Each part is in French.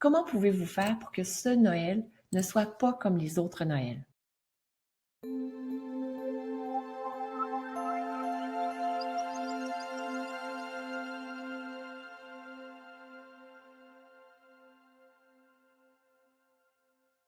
Comment pouvez-vous faire pour que ce Noël ne soit pas comme les autres Noëls?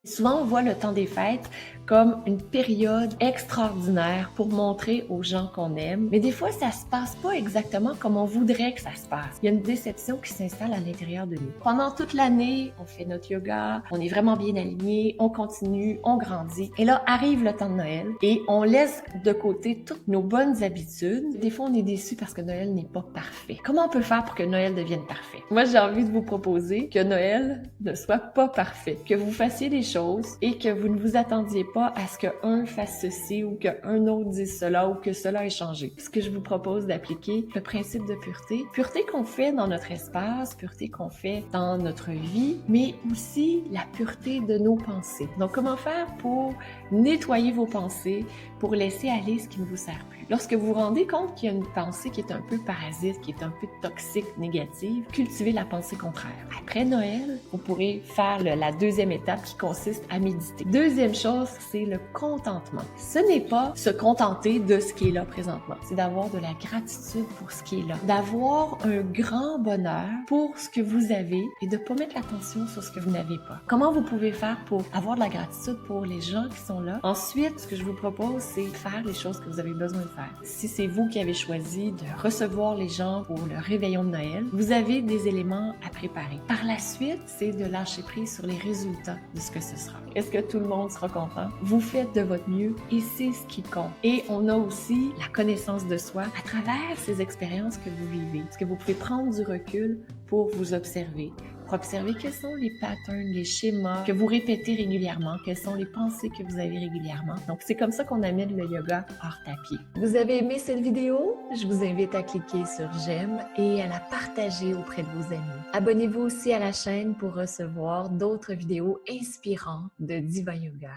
Souvent, on voit le temps des fêtes comme une période extraordinaire pour montrer aux gens qu'on aime. Mais des fois, ça se passe pas exactement comme on voudrait que ça se passe. Il y a une déception qui s'installe à l'intérieur de nous. Pendant toute l'année, on fait notre yoga, on est vraiment bien aligné, on continue, on grandit. Et là, arrive le temps de Noël et on laisse de côté toutes nos bonnes habitudes. Des fois, on est déçu parce que Noël n'est pas parfait. Comment on peut faire pour que Noël devienne parfait? Moi, j'ai envie de vous proposer que Noël ne soit pas parfait, que vous fassiez des choses et que vous ne vous attendiez pas à ce qu'un fasse ceci ou qu'un autre dise cela ou que cela ait changé. Ce que je vous propose d'appliquer, le principe de pureté. Pureté qu'on fait dans notre espace, pureté qu'on fait dans notre vie, mais aussi la pureté de nos pensées. Donc, comment faire pour nettoyer vos pensées, pour laisser aller ce qui ne vous sert plus? Lorsque vous vous rendez compte qu'il y a une pensée qui est un peu parasite, qui est un peu toxique, négative, cultivez la pensée contraire. Après Noël, vous pourrez faire la deuxième étape qui consiste à méditer. Deuxième chose, c'est le contentement. Ce n'est pas se contenter de ce qui est là présentement. C'est d'avoir de la gratitude pour ce qui est là. D'avoir un grand bonheur pour ce que vous avez et de ne pas mettre l'attention sur ce que vous n'avez pas. Comment vous pouvez faire pour avoir de la gratitude pour les gens qui sont là? Ensuite, ce que je vous propose, c'est faire les choses que vous avez besoin de faire. Si c'est vous qui avez choisi de recevoir les gens pour le réveillon de Noël, vous avez des éléments à préparer. Par la suite, c'est de lâcher prise sur les résultats de ce que ce sera. Est-ce que tout le monde sera content? Vous faites de votre mieux et c'est ce qui compte. Et on a aussi la connaissance de soi à travers ces expériences que vous vivez. Est-ce que vous pouvez prendre du recul pour vous observer? Pour observer quels sont les patterns, les schémas que vous répétez régulièrement, quelles sont les pensées que vous avez régulièrement. Donc, c'est comme ça qu'on amène le yoga hors tapis. Vous avez aimé cette vidéo? Je vous invite à cliquer sur j'aime et à la partager auprès de vos amis. Abonnez-vous aussi à la chaîne pour recevoir d'autres vidéos inspirantes de Diva Yoga.